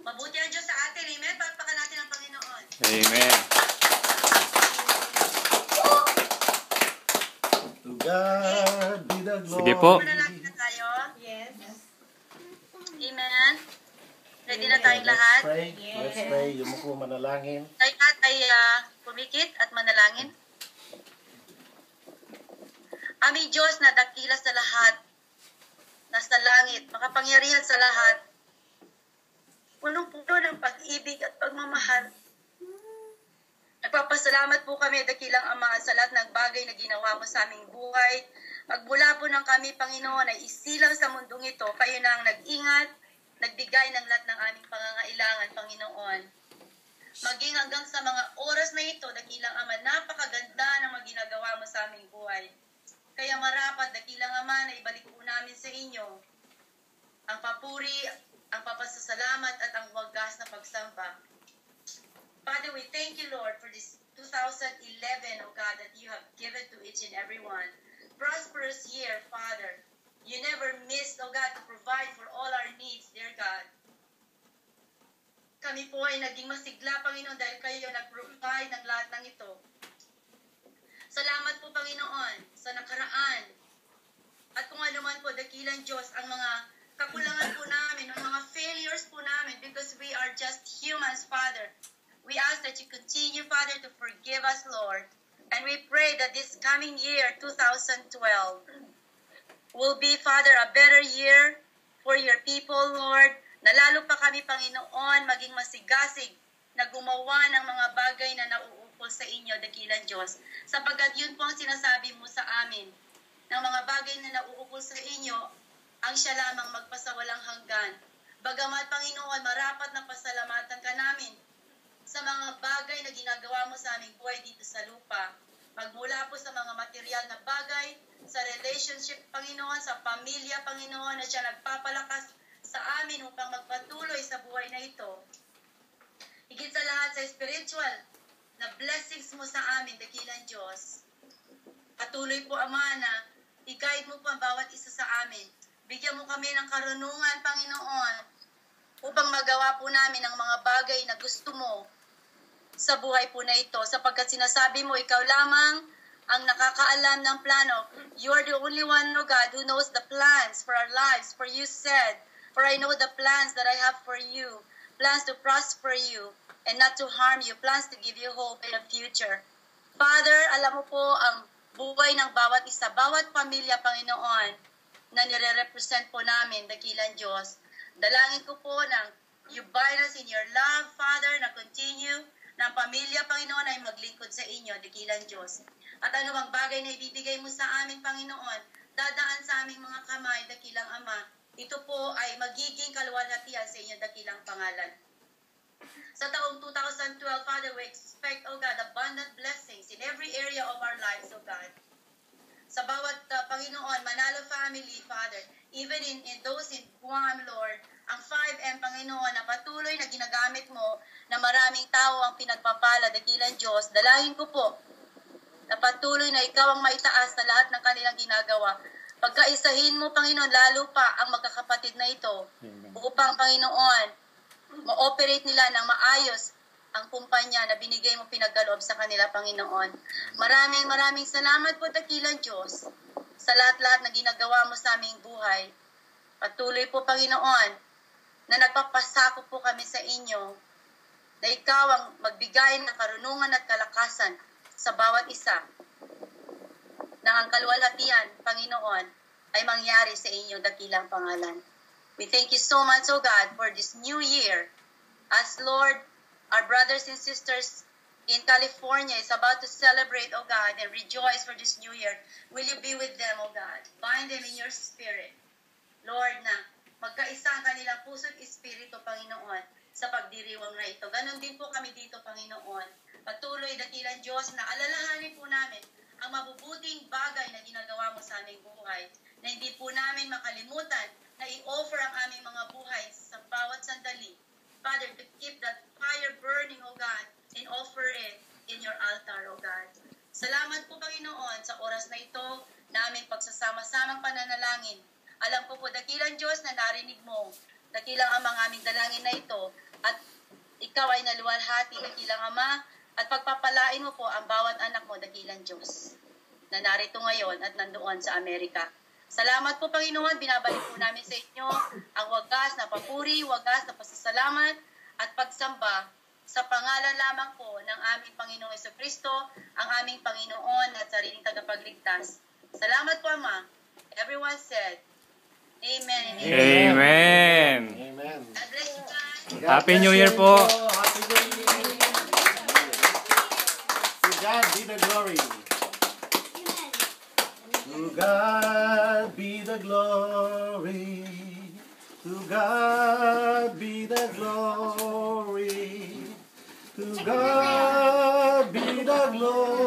Mabuti ang Diyos sa atin. Amen? Palakpakan natin ang Panginoon. Amen. To God be the glory. Sige po. Manalangin na tayo. Yes. Amen. Ready na tayong lahat? Let's pray. Yumuko manalangin. Tayo lahat ay pumikit at manalangin. Aming Diyos na dakila sa lahat, nasa langit, makapangyarihan sa lahat, punong-puno ng pag-ibig at pagmamahal. Nagpapasalamat po kami, dakilang Ama, sa lahat ng bagay na ginawa mo sa aming buhay. Magmula po ng kami, Panginoon, ay isilang sa mundong ito. Kayo na ang nag-ingat, nagbigay ng lahat ng aming pangangailangan, Panginoon. Maging hanggang sa mga oras na ito, dakilang Ama, napakaganda ng mga ginagawa mo sa aming buhay. Kaya marapat, dakilang Ama, na ibalik po namin sa inyo ang papuri, ang papasasalamat at ang wagas na pagsamba. Father, we thank you, Lord, for this 2011, oh God, that you have given to each and every one. Prosperous year, Father. You never missed, oh God, to provide for all our needs, dear God. Kami po ay naging masigla, Panginoon, dahil kayo nag-provide ng lahat ng ito. Salamat po, Panginoon, sa nakaraan. At kung ano man po, dakilang Diyos, ang mga kakulangan po namin, ang mga failures po namin, because we are just humans, Father. We ask that you continue, Father, to forgive us, Lord. And we pray that this coming year, 2012, will be, Father, a better year for your people, Lord. Na lalo pa kami, Panginoon, maging masigasig na gumawa ng mga bagay na nauukol sa inyo, dakilang Diyos. Sapagkat yun po ang sinasabi mo sa amin, ng mga bagay na nauukol sa inyo, ang siya lamang magpasawalang hanggan. Bagamat, Panginoon, marapat na pasalamatan ka namin sa mga bagay na ginagawa mo sa aming buhay dito sa lupa. Magmula po sa mga material na bagay, sa relationship, Panginoon, sa pamilya, Panginoon, na siya nagpapalakas sa amin upang magpatuloy sa buhay na ito. Higit sa lahat sa spiritual na blessings mo sa amin, dakilang Diyos. Patuloy po, Ama, na i-guide mo po ang bawat isa sa amin. Bigyan mo kami ng karunungan, Panginoon, upang magawa po namin ang mga bagay na gusto mo sa buhay po na ito. Sapagkat sinasabi mo, ikaw lamang ang nakakaalam ng plano. You are the only one, O God, who knows the plans for our lives. For you said, for I know the plans that I have for you. Plans to prosper you and not to harm you. Plans to give you hope in the future. Father, alam mo po ang buhay ng bawat isa, bawat pamilya, Panginoon, na nire-represent po namin, dakilang Diyos. Dalangin ko po na you bind us in your love, Father, na continue ng pamilya, Panginoon, ay maglingkod sa inyo, dakilang Diyos. At ano bang bagay na ibibigay mo sa amin, Panginoon, dadaan sa aming mga kamay, dakilang Ama. Ito po ay magiging kaluwalhatian sa inyo, dakilang pangalan. Sa taong 2012, Father, we expect, O God, abundant blessings in every area of our lives, O God. Sa bawat Panginoon, Manalo family, Father, even in those in Guam, Lord, ang 5M, Panginoon, na patuloy na ginagamit mo na maraming tao ang pinagpapala, dakilang Diyos, dalangin ko po na patuloy na ikaw ang maitaas sa lahat ng kanilang ginagawa. Pagkaisahin mo, Panginoon, lalo pa ang magkakapatid na ito, upang, Panginoon, ma-operate nila ng maayos ang kumpanya na binigay mo pinagkaloob sa kanila, Panginoon. Maraming salamat po, dakilang Diyos, sa lahat-lahat na ginagawa mo sa aming buhay. Patuloy po, Panginoon, na nagpapasakop po kami sa inyo, na ikaw ang magbigay ng karunungan at kalakasan sa bawat isa, na ang kaluwalhatian, Panginoon, ay mangyari sa inyo, dakilang pangalan. We thank you so much, O God, for this new year. As Lord, our brothers and sisters in California is about to celebrate, O God, and rejoice for this new year. Will you be with them, O God? Bind them in your spirit. Lord, na magkaisa ang kanilang puso at espiritu, Panginoon, sa pagdiriwang na ito. Ganon din po kami dito, Panginoon. Patuloy, dakilang Diyos, na alalahanin po namin ang mabubuting bagay na ginagawa mo sa aming buhay, na hindi po namin makalimutan na i-offer ang aming mga buhay sa bawat sandali. Father, to keep that fire burning, O God, and offer it in your altar, O God. Salamat po, Panginoon, sa oras na ito, na aming pagsasama-samang pananalangin. Alam ko po, dakilang Diyos, na narinig mo, dakilang ang mga aming dalangin na ito, ikaw ay naluwalhati, dakilang Ama, at pagpapalain mo po ang bawat anak mo, dakilang Diyos, na narito ngayon at nandoon sa Amerika. Salamat po, Panginoon. Binabalik po namin sa inyo ang wagas na papuri, wagas na pasasalamat at pagsamba sa pangalan lamang po ng aming Panginoong Jesucristo, ang aming Panginoon at sariling tagapagligtas. Salamat po, Ama. Everyone said, Amen. And amen. Amen. Amen. God bless you guys. Happy New Year po. Happy New Year. To God be the glory. To God be the glory. To God be the glory. To God be the glory.